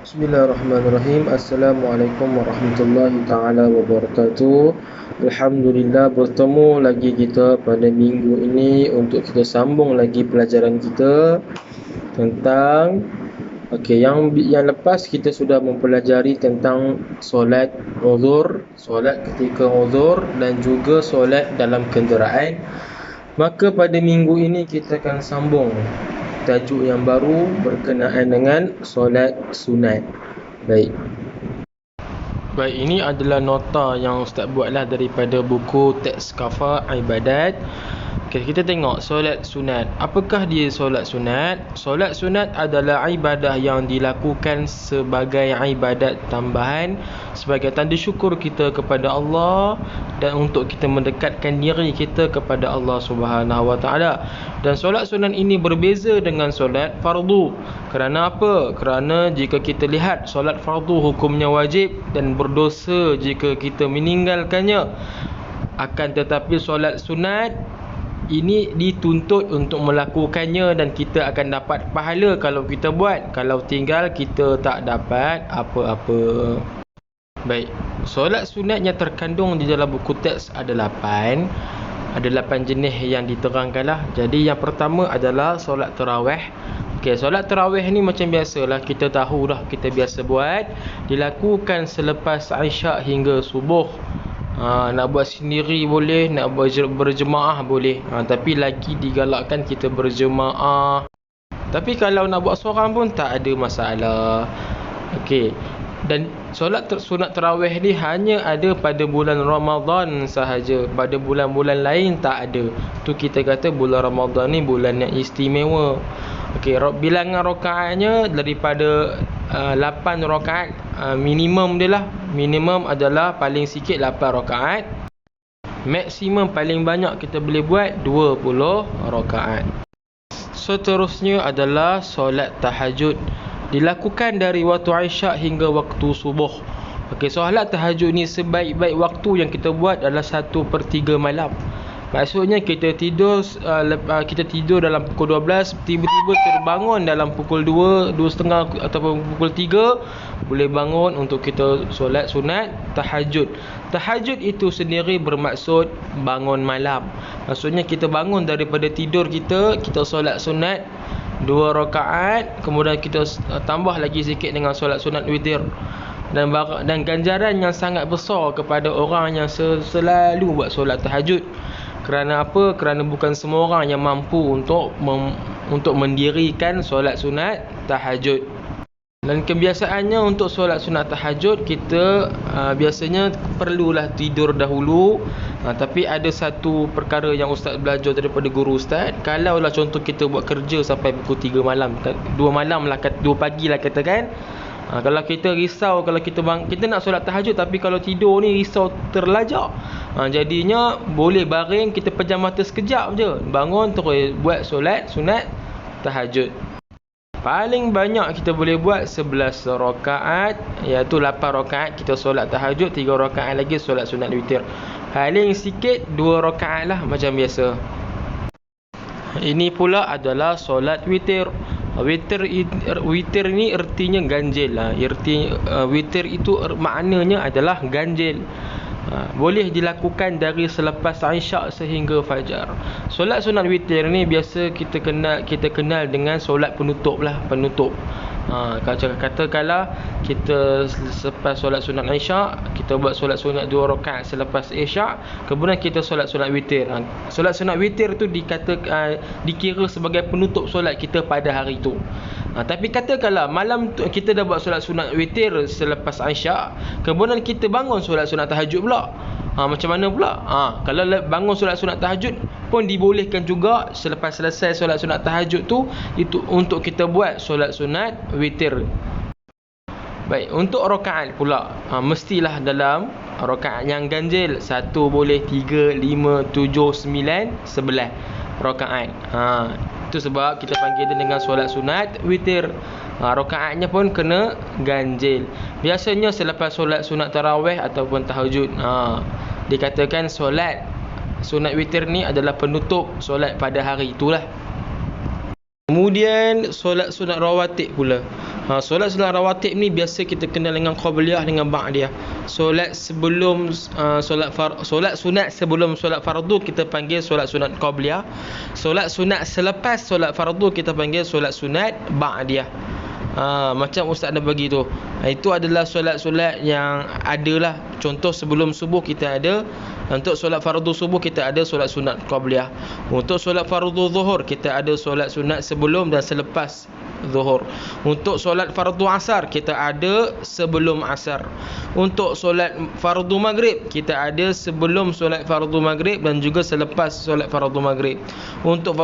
Bismillahirrahmanirrahim. Assalamualaikum warahmatullahi taala wabarakatuh. Alhamdulillah, bertemu lagi kita pada minggu ini untuk kita sambung lagi pelajaran kita tentang yang lepas kita sudah mempelajari tentang solat uzur, solat ketika uzur dan juga solat dalam kenderaan. Maka pada minggu ini kita akan sambung tajuk yang baru berkenaan dengan solat sunat. Baik, ini adalah nota yang Ustaz buatlah daripada buku teks kafah ibadat. Kita tengok solat sunat. Apakah dia solat sunat? Solat sunat adalah ibadah yang dilakukan sebagai ibadat tambahan, sebagai tanda syukur kita kepada Allah dan untuk kita mendekatkan diri kita kepada Allah Subhanahu Wa Taala. Dan solat sunat ini berbeza dengan solat fardu. Kerana apa? Kerana jika kita lihat solat fardu hukumnya wajib dan berdosa jika kita meninggalkannya. Akan tetapi solat sunat ini dituntut untuk melakukannya dan kita akan dapat pahala kalau kita buat. Kalau tinggal kita tak dapat apa-apa. Baik, solat sunat yang terkandung di dalam buku teks ada 8. Ada 8 jenis yang diterangkanlah. Jadi yang pertama adalah solat tarawih. Solat tarawih ni macam biasalah, kita tahu dah, kita biasa buat. Dilakukan selepas Isyak hingga subuh. Nak buat sendiri boleh, nak buat berjemaah boleh. Tapi lagi digalakkan kita berjemaah. Tapi kalau nak buat seorang pun tak ada masalah. Dan solat sunat tarawih ni hanya ada pada bulan Ramadan sahaja. Pada bulan-bulan lain tak ada. Tu kita kata bulan Ramadan ni bulan yang istimewa. Bilangan rakaatnya daripada 8 rakaat minimum dia lah. Minimum adalah paling sikit 8 rakaat. Maksimum paling banyak kita boleh buat 20 rakaat. Seterusnya adalah solat tahajud. Dilakukan dari waktu Isyak hingga waktu subuh. Solat tahajud ni sebaik-baik waktu yang kita buat adalah 1/3 malam. Maksudnya kita tidur dalam pukul 12, tiba-tiba terbangun dalam pukul 2, 2.30 ataupun pukul 3, boleh bangun untuk kita solat sunat tahajud. Tahajud itu sendiri bermaksud bangun malam. Maksudnya kita bangun daripada tidur kita solat sunat 2 rakaat, kemudian kita tambah lagi sikit dengan solat sunat witir. Dan ganjaran yang sangat besar kepada orang yang selalu buat solat tahajud. Kerana apa? Kerana bukan semua orang yang mampu untuk mendirikan solat sunat tahajud. Dan kebiasaannya untuk solat sunat tahajud kita biasanya perlulah tidur dahulu. Tapi ada satu perkara yang Ustaz belajar daripada guru Ustaz. Kalaulah contoh kita buat kerja sampai pukul 3 malam, 2 malam lah, 2 pagi lah katakan. Kalau kita risau, kalau kita nak solat tahajud tapi kalau tidur ni risau terlajak. Jadinya boleh baring, kita pejam mata sekejap je, bangun terus buat solat sunat tahajud. Paling banyak kita boleh buat 11 rakaat, iaitu 8 rakaat kita solat tahajud, 3 rakaat lagi solat sunat witir. Paling sikit 2 rakaat lah macam biasa. Ini pula adalah solat witir. Witir ni ertinya ganjil lah. Witir itu maknanya adalah ganjil. Boleh dilakukan dari selepas Isyak sehingga fajar. Solat sunat witir ni biasa kita kenal dengan solat penutup lah, penutup. Katakanlah kita selepas solat sunat Isyak, kita buat solat sunat 2 rakaat selepas Isyak, kemudian kita solat sunat witir. Solat sunat witir tu dikira sebagai penutup solat kita pada hari tu. Tapi katakanlah malam tu kita dah buat solat sunat witir selepas Isyak, kemudian kita bangun solat sunat tahajud pula. Macam mana pula? Kalau bangun solat sunat tahajud pun dibolehkan juga selepas selesai solat sunat tahajud tu, itu untuk kita buat solat sunat witir. Baik, untuk rakaat pula, mestilah dalam rakaat yang ganjil. 1 boleh 3, 5, 7, 9, 11 rakaat. Itu sebab kita panggil dia dengan solat sunat witir. Rakaatnya pun kena ganjil. Biasanya selepas solat sunat tarawih ataupun tahajud. Dikatakan solat sunat witir ni adalah penutup solat pada hari itulah. Kemudian solat sunat rawatib pula. Solat-solat rawatib ni biasa kita kenal dengan qabliyah dengan ba'diyah. Solat sebelum solat sunat sebelum solat fardu kita panggil solat sunat qabliyah. Solat sunat selepas solat fardu kita panggil solat sunat ba'diyah. Macam ustaz dah bagi tu. Itu adalah solat-solat yang adalah. Contoh sebelum subuh kita ada. Untuk solat fardu subuh kita ada solat sunat qabliyah. Untuk solat fardu zuhur kita ada solat sunat sebelum dan selepas zuhur. Untuk solat fardu asar kita ada sebelum asar. Untuk solat fardu maghrib kita ada sebelum solat fardu maghrib dan juga selepas solat fardu maghrib. Untuk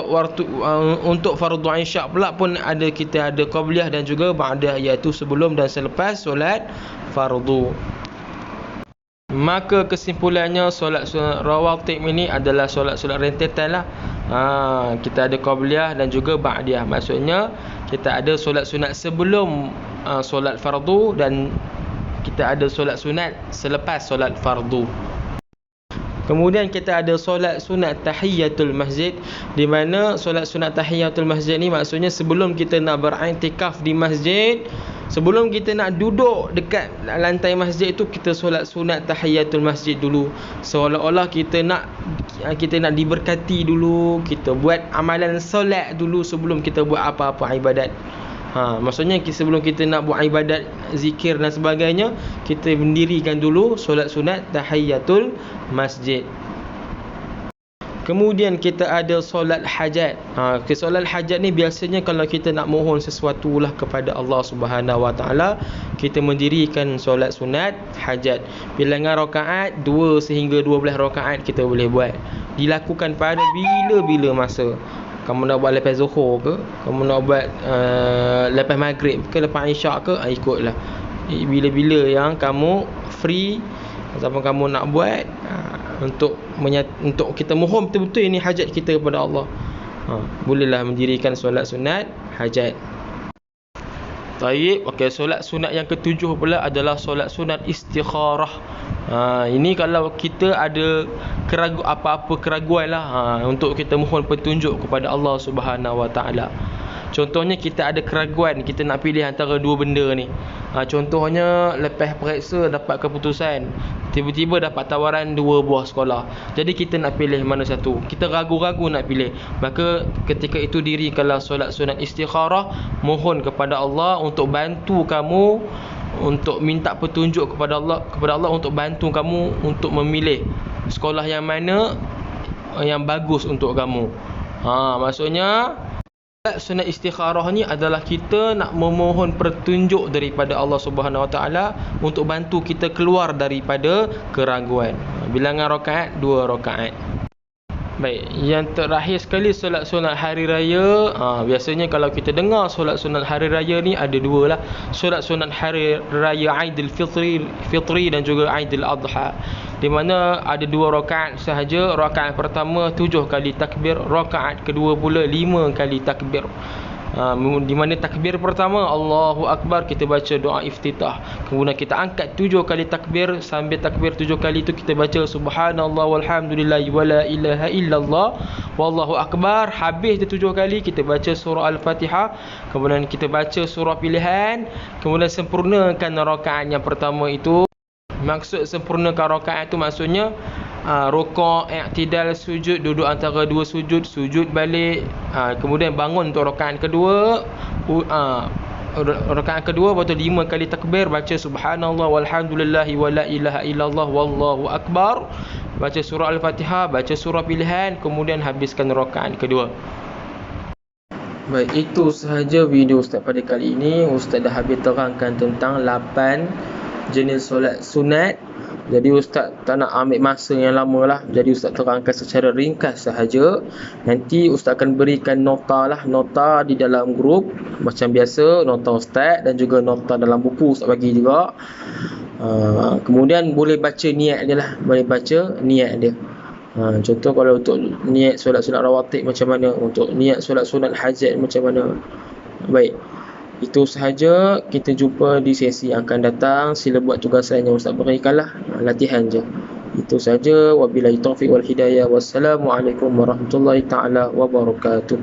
fardu isyak pula pun kita ada qabliyah dan juga ba'dah, iaitu sebelum dan selepas solat fardu. Maka kesimpulannya solat rawatib ini adalah solat-solat rentetan lah. Kita ada qabliyah dan juga ba'diyah. Maksudnya kita ada solat sunat sebelum solat fardu dan kita ada solat sunat selepas solat fardu. Kemudian kita ada solat sunat tahiyatul masjid, di mana solat sunat tahiyatul masjid ni maksudnya sebelum kita nak beriktikaf di masjid, sebelum kita nak duduk dekat lantai masjid itu, kita solat sunat tahiyatul masjid dulu. Seolah-olah kita nak diberkati dulu, kita buat amalan solat dulu sebelum kita buat apa-apa ibadat. Maksudnya sebelum kita nak buat ibadat, zikir dan sebagainya, kita mendirikan dulu solat sunat tahiyatul masjid. Kemudian kita ada solat hajat. Solat hajat ni biasanya kalau kita nak mohon sesuatu lah kepada Allah Subhanahu Wa Taala, kita mendirikan solat sunat hajat. Bilangan rakaat 2 sehingga 12 rakaat kita boleh buat. Dilakukan pada bila-bila masa. Kamu nak buat lepas zuhur ke, kamu nak buat lepas maghrib ke, lepas isyak ke, ikutlah. Bila-bila yang kamu free ataupun kamu nak buat, untuk kita mohon betul-betul ini hajat kita kepada Allah, bolehlah mendirikan solat sunat hajat. Baik, okey, solat sunat yang ketujuh pula adalah solat sunat istikharah. Ini kalau kita ada apa-apa keraguan lah, untuk kita mohon petunjuk kepada Allah Subhanahu Wa Taala. Contohnya kita ada keraguan, kita nak pilih antara dua benda ni. Contohnya lepas periksa dapat keputusan, tiba-tiba dapat tawaran 2 buah sekolah. Jadi kita nak pilih mana satu, kita ragu-ragu nak pilih. Maka ketika itu dirikanlah solat sunat istikharah, mohon kepada Allah untuk bantu kamu, untuk minta petunjuk kepada Allah untuk bantu kamu untuk memilih sekolah yang mana yang bagus untuk kamu. Maksudnya sunat istikharah ni adalah kita nak memohon petunjuk daripada Allah Subhanahu Wa Taala untuk bantu kita keluar daripada keraguan. Bilangan rakaat 2 rakaat. Baik, yang terakhir sekali solat sunat hari raya. Biasanya kalau kita dengar solat sunat hari raya ni ada 2 lah. Solat sunat hari raya Aidil Fitri dan juga Aidil Adha, di mana ada 2 rakaat sahaja. Rakaat pertama 7 kali takbir, rakaat kedua pula 5 kali takbir. Di mana takbir pertama Allahu Akbar, kita baca doa iftitah. Kemudian kita angkat 7 kali takbir. Sambil takbir 7 kali itu kita baca subhanallah walhamdulillah wala ilaha illallah wallahu akbar. Habis 7 kali kita baca surah Al-Fatihah. Kemudian kita baca surah pilihan. Kemudian sempurnakan rakaat yang pertama itu. Maksud sempurnakan rakaat itu maksudnya rukuk, i'tidal, sujud, duduk antara 2 sujud, sujud balik, kemudian bangun untuk rakaat kedua. Rakaat kedua lepas tu 5 kali takbir, baca subhanallah walhamdulillah wala ilaha illallah wallahu akbar, baca surah Al-Fatihah, baca surah pilihan, kemudian habiskan rakaat kedua. Baik, itu sahaja video Ustaz pada kali ini. Ustaz dah habis terangkan tentang 8 jenis solat sunat. Jadi Ustaz tak nak ambil masa yang lama lah. Jadi Ustaz terangkan secara ringkas sahaja. Nanti Ustaz akan berikan nota lah, nota di dalam grup macam biasa, nota Ustaz dan juga nota dalam buku Ustaz bagi juga. Kemudian boleh baca niat dia lah, boleh baca niat dia. Contoh kalau untuk niat solat sunat rawatib macam mana, untuk niat solat sunat hajat macam mana. Baik, itu sahaja. Kita jumpa di sesi yang akan datang. Sila buat tugasan yang Ustaz berikanlah, latihan je. Itu sahaja. Wabillahi taufiq wal hidayah. Wassalamualaikum warahmatullahi taala wabarakatuh.